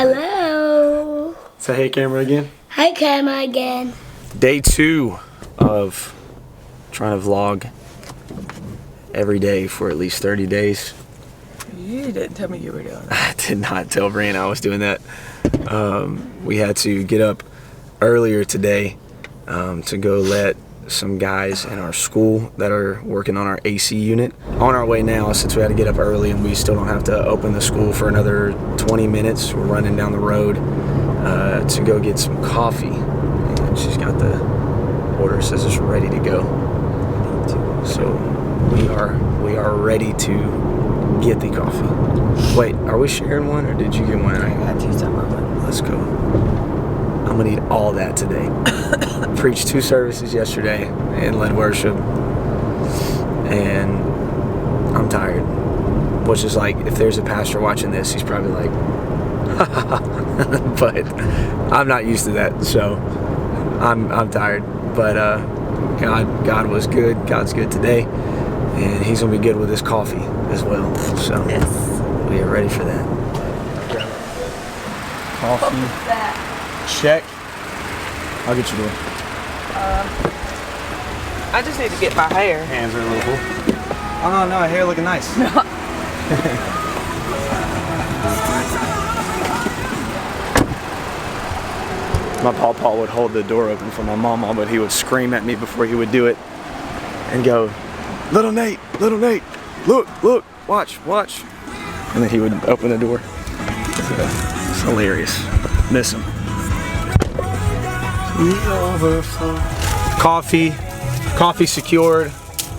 Hello. Say hey, camera again. Hi, camera again. Day 2 of trying to vlog every day for at least 30 days. You didn't tell me you were doing I that. did not tell Brianna I was doing that. We had to get up earlier today to go let some guys in our school that are working on our AC unit on our way now, since we had to get up early and we still don't have to open the school for another 20 minutes. We're running down the road to go get some coffee, and she's got the order, says it's ready to go. So we are ready to get the coffee. Wait, are we sharing one or did you get one? I got 2 separate ones. Let's go. I'm gonna need all that today. Preached 2 services yesterday and led worship, and I'm tired. Which is like, if there's a pastor watching this, he's probably like, but I'm not used to that, so I'm tired. But God was good. God's good today, and He's gonna be good with His coffee as well. So Yes. we are ready for that. Coffee. Check. I'll get you doing. I just need to get my hair. Hands are a little full. Oh no, hair looking nice. My pawpaw would hold the door open for my mama, but he would scream at me before he would do it and go, little Nate, look, watch. And then he would open the door. It's hilarious. Miss him. Overflow. Coffee secured.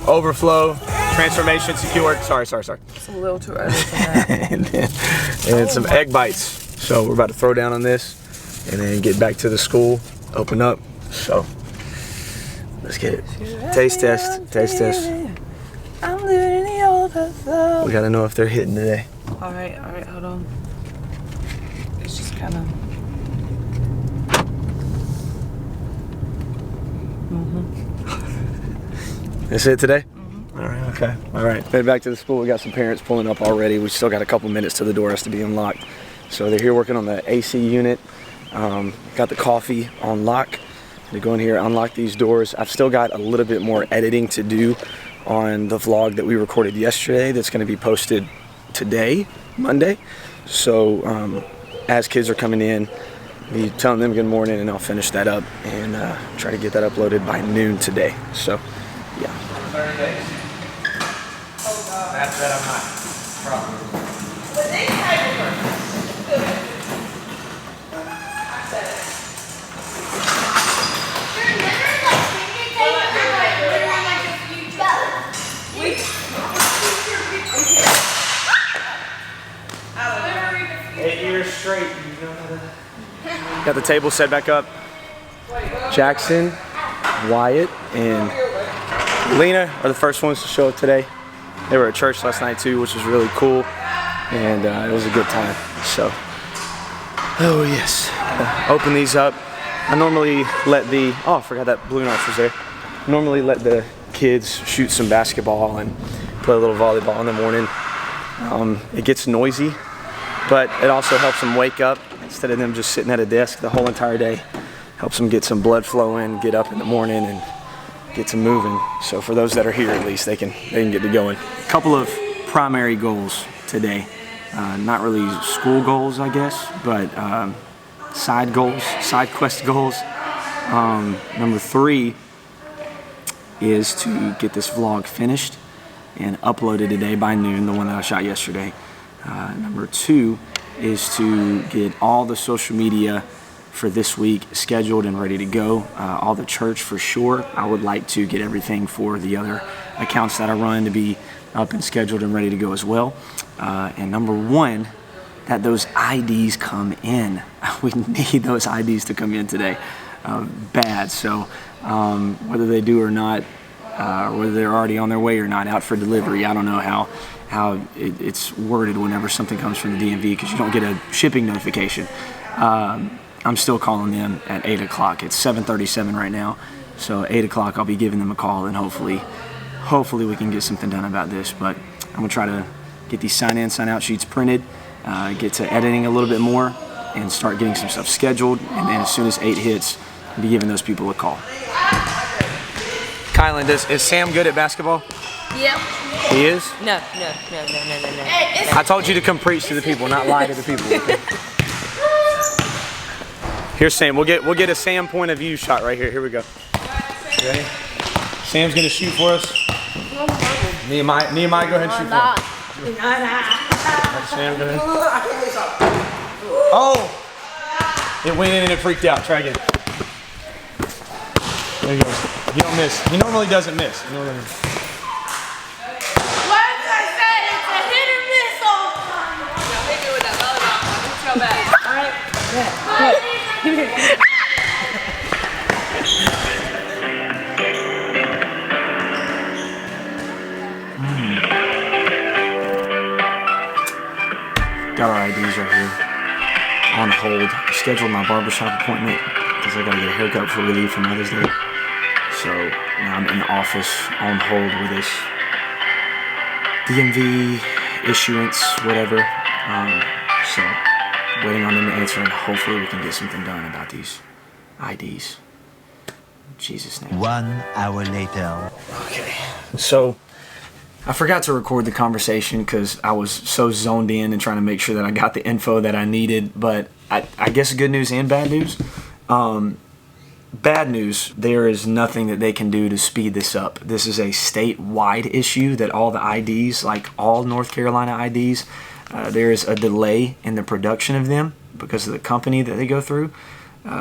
Overflow. Transformation secured. Sorry. It's a little too early for that. and some egg bites. So we're about to throw down on this and then get back to the school, open up. So let's get it. Taste test. I'm living in the overflow. We gotta know if they're hitting today. All right, hold on. It's just kind of. That's it today? All right, okay. All right, head back to the school. We got some parents pulling up already. We still got a couple minutes till the door has to be unlocked. So they're here working on the AC unit. Got the coffee on lock. They go in here, unlock these doors. I've still got a little bit more editing to do on the vlog that we recorded yesterday that's gonna be posted today, Monday. So as kids are coming in, be telling them good morning, and I'll finish that up and try to get that uploaded by noon today. So, yeah. 30 days. That's that I'm not probably. But they tried it first. I said it. Straight. Got the table set back up. Jackson, Wyatt, and Lena are the first ones to show up today. They were at church last night too, which was really cool, and it was a good time. So, oh yes, open these up. I normally let I forgot that balloon arch was there. Normally let the kids shoot some basketball and play a little volleyball in the morning. It gets noisy, but it also helps them wake up instead of them just sitting at a desk the whole entire day. Helps them get some blood flowing, get up in the morning, and get to moving. So for those that are here, at least they can get to going. A couple of primary goals today. Not really school goals, I guess, but side goals, side quest goals. Number 3 is to get this vlog finished and uploaded today by noon, the one that I shot yesterday. Number 2 is to get all the social media for this week scheduled and ready to go. All the church for sure. I would like to get everything for the other accounts that I run to be up and scheduled and ready to go as well. And number 1, that those IDs come in. We need those IDs to come in today, bad. So whether they do or not, whether they're already on their way or not, out for delivery, I don't know how it's worded whenever something comes from the DMV, because you don't get a shipping notification. I'm still calling them at 8 o'clock. It's 7:37 right now, so 8 o'clock I'll be giving them a call, and hopefully we can get something done about this. But I'm gonna try to get these sign-in, sign-out sheets printed, get to editing a little bit more, and start getting some stuff scheduled. And then as soon as 8 hits, be giving those people a call. Kylan, is Sam good at basketball? Yep. He is? No. I told you to come preach to the people, not lie to the people. Okay? Here's Sam. We'll get a Sam point of view shot right here. Here we go. Ready? Sam's gonna shoot for us. Nehemiah, go ahead and shoot for us. Sam, go ahead. Oh! It went in and it freaked out. Try again. There you go. You don't miss. He normally doesn't miss. You know what I mean? Got our IDs right here on hold. I scheduled my barbershop appointment because I got to get a haircut before we leave for Mother's Day. So now I'm in the office on hold with this DMV issuance, whatever. So waiting on them to answer, and hopefully we can get something done about these IDs. In Jesus' name. 1 hour later. Okay, so I forgot to record the conversation because I was so zoned in and trying to make sure that I got the info that I needed. But I guess good news and bad news. Bad news, there is nothing that they can do to speed this up. This is a statewide issue that all the IDs, like all North Carolina IDs, there is a delay in the production of them because of the company that they go through.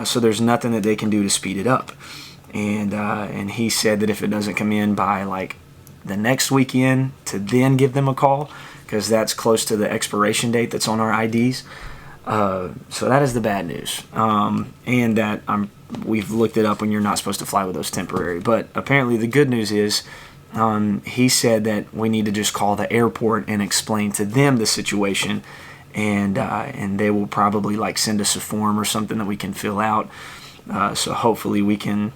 So there's nothing that they can do to speed it up. And he said that if it doesn't come in by like the next weekend, to then give them a call because that's close to the expiration date that's on our IDs. So that is the bad news. And that we've looked it up and you're not supposed to fly with those temporary. But apparently the good news is he said that we need to just call the airport and explain to them the situation, and they will probably like send us a form or something that we can fill out. So hopefully we can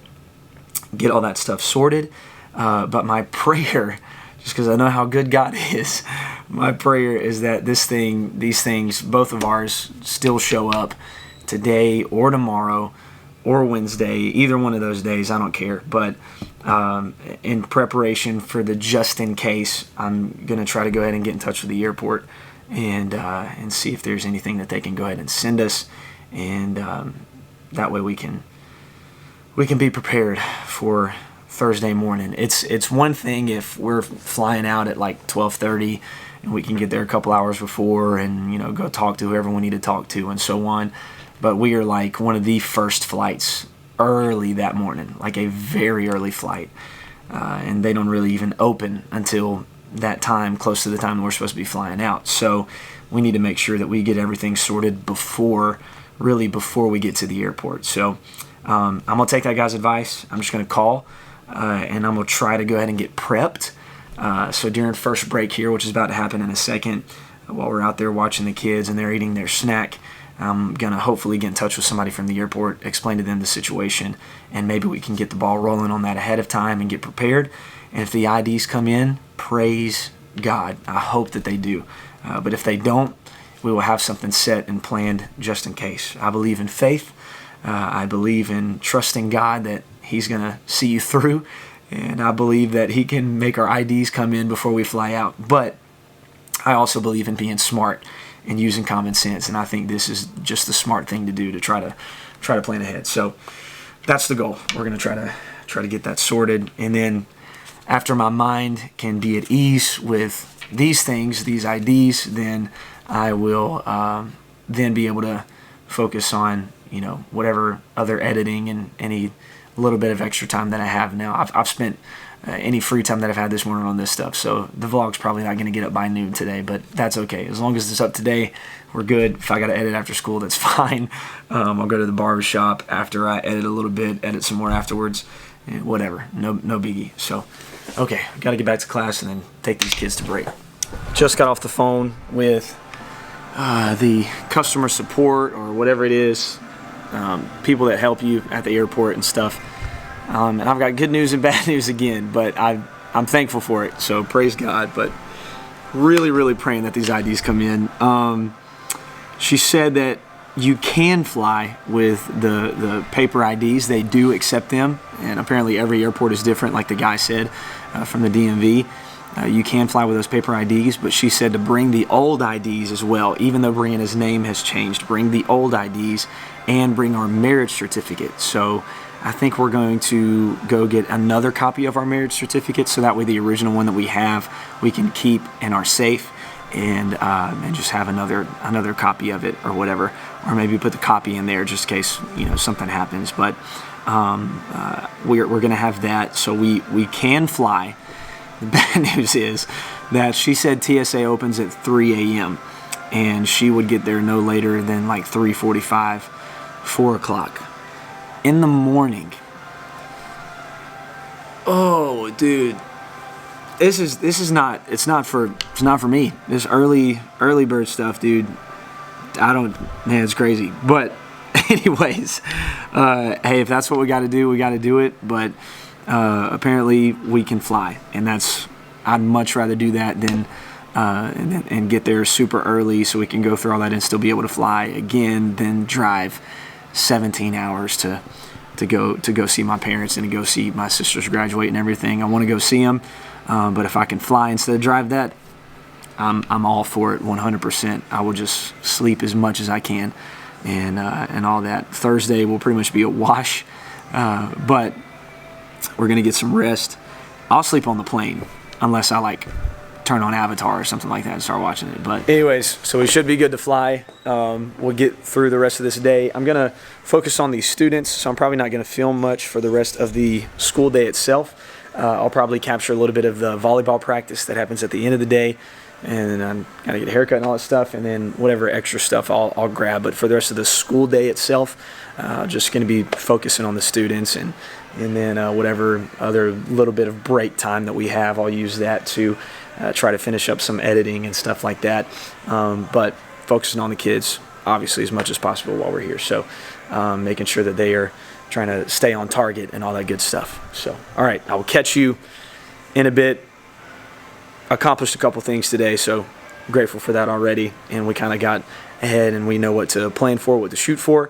get all that stuff sorted. But my prayer, just because I know how good God is, my prayer is that these things, both of ours, still show up today or tomorrow or Wednesday, either one of those days, I don't care. But in preparation for the just in case, I'm going to try to go ahead and get in touch with the airport and see if there's anything that they can go ahead and send us. And that way we can be prepared for Thursday morning. It's one thing if we're flying out at like 12:30 and we can get there a couple hours before and go talk to whoever we need to talk to and so on. But we are like one of the first flights early that morning, like a very early flight, and they don't really even open until that time, close to the time that we're supposed to be flying out. So we need to make sure that we get everything sorted before we get to the airport. So I'm gonna take that guy's advice. I'm just gonna call. And I'm going to try to go ahead and get prepped. So during first break here, which is about to happen in a second, while we're out there watching the kids and they're eating their snack, I'm going to hopefully get in touch with somebody from the airport, explain to them the situation, and maybe we can get the ball rolling on that ahead of time and get prepared. And if the IDs come in, praise God. I hope that they do. But if they don't, we will have something set and planned just in case. I believe in faith. I believe in trusting God that He's going to see you through, and I believe that He can make our IDs come in before we fly out. But I also believe in being smart and using common sense, and I think this is just the smart thing to do to try to plan ahead. So that's the goal. We're going to try to get that sorted, and then after my mind can be at ease with these things, these IDs, then I will then be able to focus on whatever other editing and any little bit of extra time that I have now. I've spent any free time that I've had this morning on this stuff, so the vlog's probably not going to get up by noon today, but that's okay. As long as it's up today, we're good. If I got to edit after school, that's fine. I'll go to the barbershop after I edit a little bit, edit some more afterwards, whatever. No biggie. So, okay, got to get back to class and then take these kids to break. Just got off the phone with the customer support or whatever it is, people that help you at the airport and stuff. And I've got good news and bad news again, but I'm thankful for it, so praise God. But really, really praying that these IDs come in. She said that you can fly with the paper IDs. They do accept them, and apparently every airport is different, like the guy said from the DMV. You can fly with those paper IDs, but she said to bring the old IDs as well, even though Brianna's name has changed. Bring the old IDs and bring our marriage certificate. So I think we're going to go get another copy of our marriage certificate, so that way the original one that we have, we can keep in our safe, and just have another copy of it or whatever, or maybe put the copy in there just in case something happens. But we're going to have that, so we can fly. The bad news is that she said TSA opens at 3 a.m. and she would get there no later than like 3:45, 4 o'clock in the morning. Oh, dude, this is not. It's not for me. This early bird stuff, dude. Man, it's crazy. But anyways, hey, if that's what we got to do, we got to do it. But apparently we can fly, and I'd much rather do that than and get there super early so we can go through all that and still be able to fly again than drive 17 hours to go see my parents and to go see my sisters graduate and everything. I want to go see them, but if I can fly instead of drive that, I'm all for it 100%. I will just sleep as much as I can and all that. Thursday will pretty much be a wash, but we're going to get some rest. I'll sleep on the plane unless I turn on Avatar or something like that and start watching it. But anyways, so we should be good to fly. We'll get through the rest of this day. I'm going to focus on these students, so I'm probably not going to film much for the rest of the school day itself. I'll probably capture a little bit of the volleyball practice that happens at the end of the day, and then I'm going to get a haircut and all that stuff, and then whatever extra stuff I'll grab. But for the rest of the school day itself, just going to be focusing on the students, and then whatever other little bit of break time that we have, I'll use that to try to finish up some editing and stuff like that. But focusing on the kids, obviously, as much as possible while we're here. So making sure that they are trying to stay on target and all that good stuff. So, all right, I will catch you in a bit. Accomplished a couple things today, so grateful for that already. And we kind of got ahead and we know what to plan for, what to shoot for.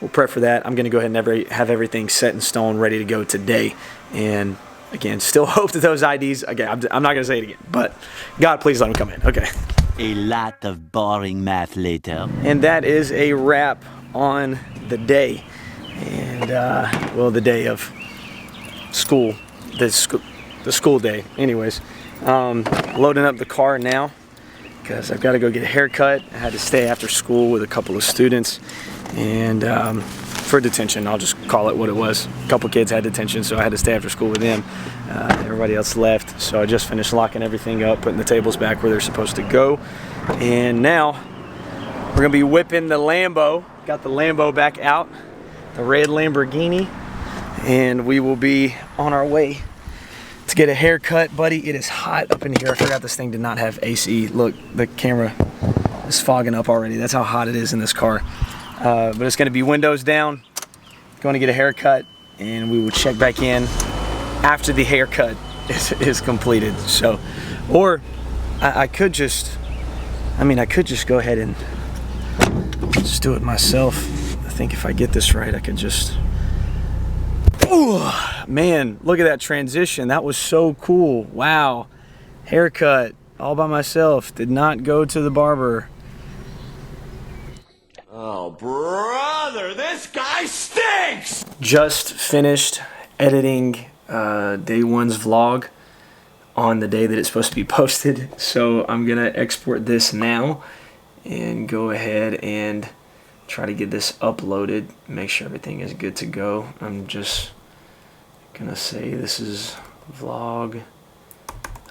We'll prep for that. I'm going to go ahead and have everything set in stone, ready to go today. And again, still hope that those IDs, again, I'm not going to say it again, but God, please let them come in. Okay. A lot of boring math later. And that is a wrap on the day. And, the day of school, the school day. Anyways, loading up the car now because I've got to go get a haircut. I had to stay after school with a couple of students. And for detention, I'll just call it what it was. A couple kids had detention, so I had to stay after school with them. Everybody else left, so I just finished locking everything up, putting the tables back where they're supposed to go. And now we're gonna be whipping the Lambo. Got the Lambo back out, the red Lamborghini, and we will be on our way to get a haircut, buddy. It is hot up in here. I forgot this thing did not have AC. Look, the camera is fogging up already. That's how hot it is in this car. But it's going to be windows down, going to get a haircut, and we will check back in after the haircut is completed. So, or I could just go ahead and just do it myself. I think if I get this right, I can just, oh man, look at that transition. That was so cool. Wow. Haircut all by myself. Did not go to the barber. Oh, brother, this guy stinks! Just finished editing day one's vlog on the day that it's supposed to be posted. So I'm going to export this now and go ahead and try to get this uploaded. Make sure everything is good to go. I'm just going to say this is vlog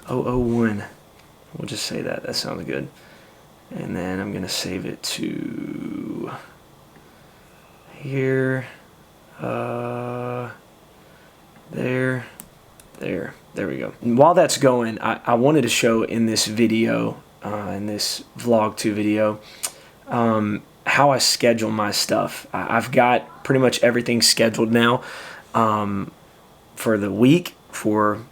001. We'll just say that. That sounds good. And then I'm going to save it to here, there we go. And while that's going, I wanted to show in this video, in this Vlog 2 video, how I schedule my stuff. I've got pretty much everything scheduled now for the week for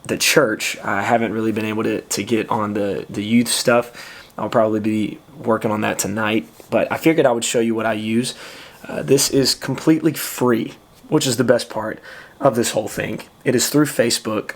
the church. I haven't really been able to get on the youth stuff. I'll probably be working on that tonight, but I figured I would show you what I use. This is completely free, which is the best part of this whole thing. It is through Facebook,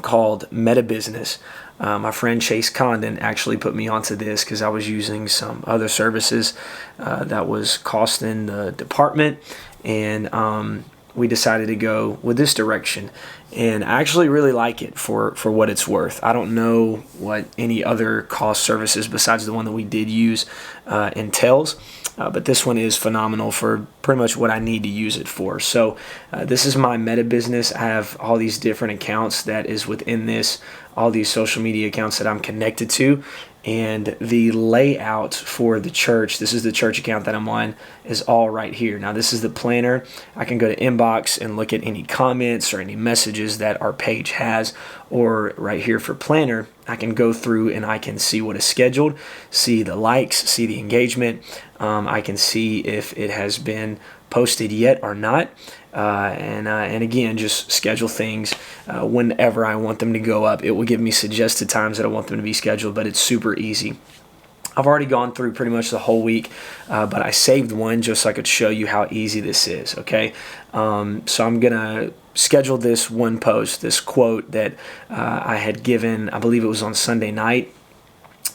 called Meta Business. My friend Chase Condon actually put me onto this because I was using some other services that was costing the department, and we decided to go with this direction. And I actually really like it for what it's worth. I don't know what any other cost services besides the one that we did use entails. But this one is phenomenal for pretty much what I need to use it for. So this is my Meta Business. I have all these different accounts that is within this, all these social media accounts that I'm connected to. And the layout for the church, this is the church account that I'm on, is all right here. Now this is the planner. I can go to inbox and look at any comments or any messages that our page has, or right here for planner, I can go through and I can see what is scheduled, see the likes, see the engagement. I can see if it has been posted yet or not. And again, just schedule things whenever I want them to go up. It will give me suggested times that I want them to be scheduled, but it's super easy. I've already gone through pretty much the whole week, but I saved one just so I could show you how easy this is, okay? So I'm going to schedule this one post, this quote that I had given, I believe it was on Sunday night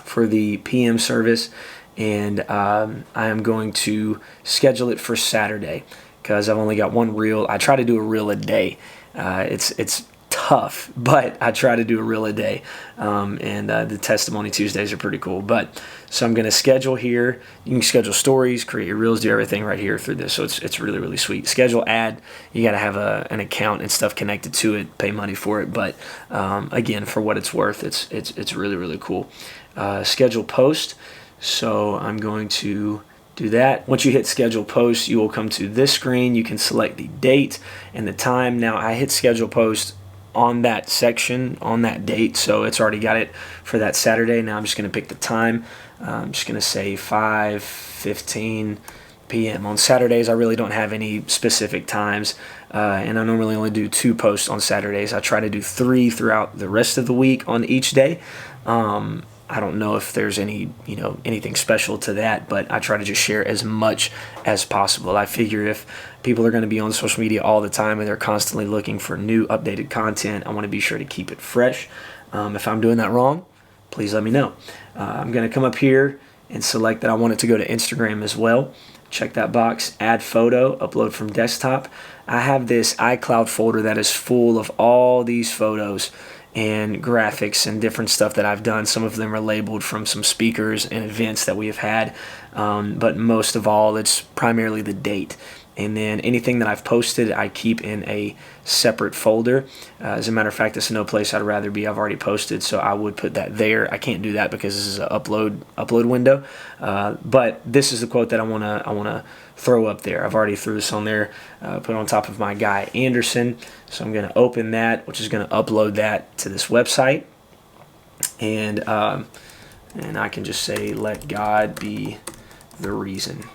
for the PM service, and I am going to schedule it for Saturday because I've only got one reel. I try to do a reel a day. It's tough, but I try to do a reel a day, and the Testimony Tuesdays are pretty cool. But so I'm going to schedule here. You can schedule stories, create your reels, do everything right here through this. So it's really, really sweet. Schedule ad. You got to have an account and stuff connected to it, pay money for it. But again, for what it's worth, it's really, really cool. Schedule post. So I'm going to do that. Once you hit schedule post, you will come to this screen. You can select the date and the time. Now I hit schedule post on that section, on that date, so it's already got it for that Saturday. Now I'm just going to pick the time. I'm just going to say 5:15 p.m. On Saturdays, I really don't have any specific times, and I normally only do 2 posts on Saturdays. I try to do 3 throughout the rest of the week on each day. I don't know if there's anything special to that, but I try to just share as much as possible. I figure if people are going to be on social media all the time and they're constantly looking for new updated content, I want to be sure to keep it fresh. If I'm doing that wrong, please let me know. I'm going to come up here and select that I want it to go to Instagram as well. Check that box, add photo, upload from desktop. I have this iCloud folder that is full of all these photos and graphics and different stuff that I've done. Some of them are labeled from some speakers and events that we have had, but most of all, it's primarily the date. And then anything that I've posted, I keep in a separate folder. As a matter of fact, it's no place I'd rather be. I've already posted, so I would put that there. I can't do that because this is an upload window. But this is the quote that I wanna throw up there. I've already threw this on there, put it on top of my guy Anderson. So I'm gonna open that, which is gonna upload that to this website, and I can just say, "Let God be the reason."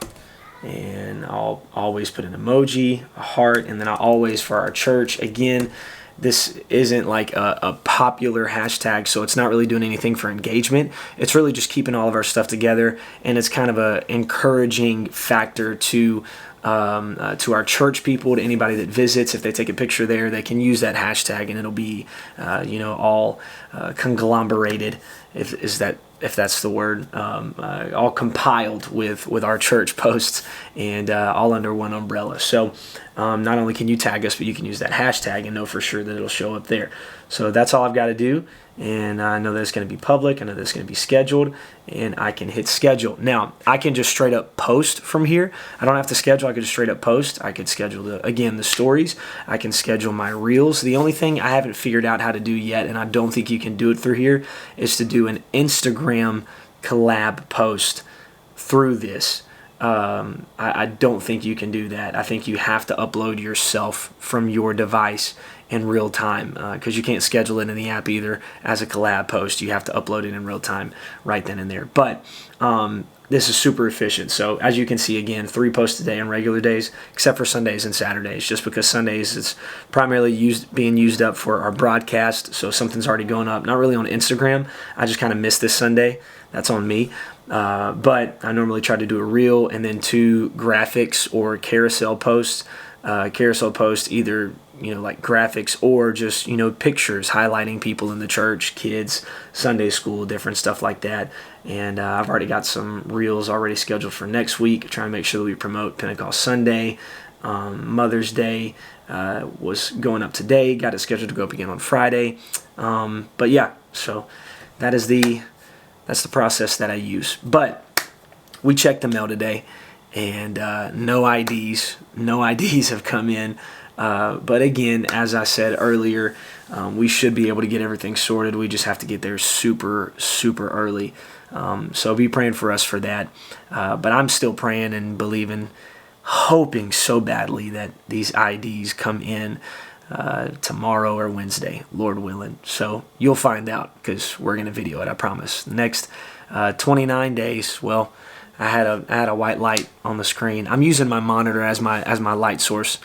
And I'll always put an emoji, a heart, and then I always, for our church, again, this isn't like a popular hashtag, so it's not really doing anything for engagement. It's really just keeping all of our stuff together, and it's kind of a encouraging factor to our church people, to anybody that visits. If they take a picture there, they can use that hashtag, and it'll be all conglomerated, if that's the word, all compiled with our church posts, and all under one umbrella. So not only can you tag us, but you can use that hashtag and know for sure that it'll show up there. So that's all I've got to do, and I know that it's going to be public. I know that it's going to be scheduled, and I can hit schedule. Now, I can just straight up post from here. I don't have to schedule. I could just straight up post. I could schedule, the stories. I can schedule my reels. The only thing I haven't figured out how to do yet, and I don't think you can do it through here, is to do an Instagram collab post through this. I don't think you can do that. I think you have to upload yourself from your device in real time, because you can't schedule it in the app either as a collab post. You have to upload it in real time right then and there. But this is super efficient. So as you can see, again, 3 posts a day on regular days, except for Sundays and Saturdays, just because Sundays it's primarily being used up for our broadcast. So something's already going up, not really on Instagram. I just kind of missed this Sunday. That's on me. But I normally try to do a reel and then 2 graphics or carousel posts. Carousel posts either, like graphics or just, pictures highlighting people in the church, kids, Sunday school, different stuff like that. And I've already got some reels already scheduled for next week, trying to make sure that we promote Pentecost Sunday. Mother's Day was going up today, got it scheduled to go up again on Friday. But yeah, so that's the process that I use. But we checked the mail today, and no IDs have come in. But again, as I said earlier, we should be able to get everything sorted. We just have to get there super, super early. So be praying for us for that. But I'm still praying and believing, hoping so badly that these IDs come in tomorrow or Wednesday, Lord willing. So you'll find out, because we're going to video it, I promise. The next 29 days, well, I had a white light on the screen. I'm using my monitor as my light source,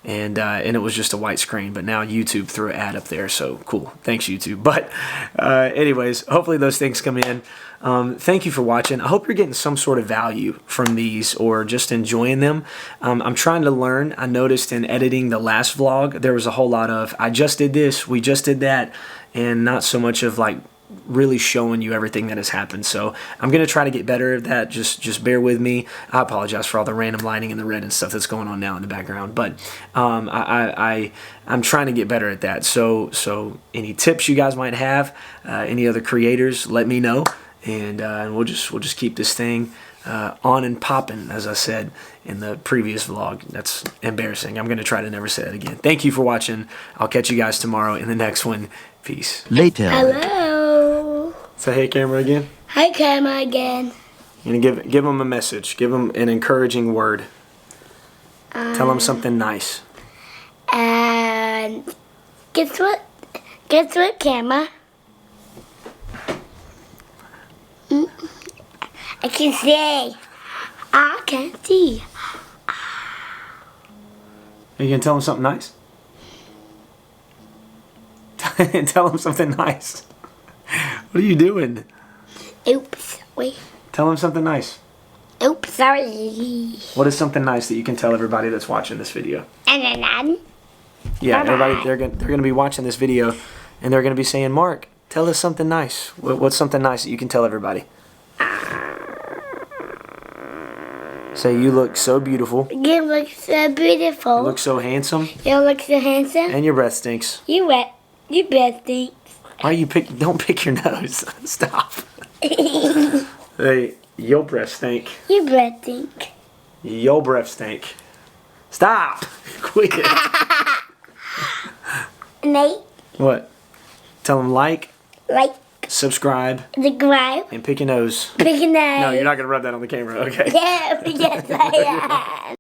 and it was just a white screen. But now YouTube threw an ad up there, so cool. Thanks, YouTube. But anyways, hopefully those things come in. Thank you for watching. I hope you're getting some sort of value from these or just enjoying them. I'm trying to learn. I noticed in editing the last vlog, there was a whole lot of, I just did this, we just did that, and not so much of like really showing you everything that has happened. So I'm going to try to get better at that. Just bear with me. I apologize for all the random lighting and the red and stuff that's going on now in the background, but I'm trying to get better at that. So any tips you guys might have, any other creators, let me know, and we'll just keep this thing on and popping, as I said in the previous vlog. That's embarrassing. I'm going to try to never say that again. Thank you for watching. I'll catch you guys tomorrow in the next one. Peace. Later. Hello. Say hey, camera again. Hi, camera again. And give them a message. Give them an encouraging word. Tell them something nice. And guess what? Guess what, camera? I can say. I can see. Are you gonna tell them something nice? Tell them something nice. What are you doing? Oops. Wait. Tell them something nice. Oops. Sorry. What is something nice that you can tell everybody that's watching this video? And Yeah, Bye-bye. everybody, they're gonna be watching this video, and they're gonna be saying, "Mark, tell us something nice." What's something nice that you can tell everybody? Say, you look so beautiful. You look so beautiful. You look so handsome. You look so handsome. And your breath stinks. You wet. You breath stinks. Why you don't pick your nose. Stop. Hey, your breath stink. You breath stink. Your breath stink. Stop. Quit. Nate, What? Tell them like, subscribe, the gripe, and pick your nose. picking No, you're not going to rub that on the camera. Okay. Yeah, yes, I am.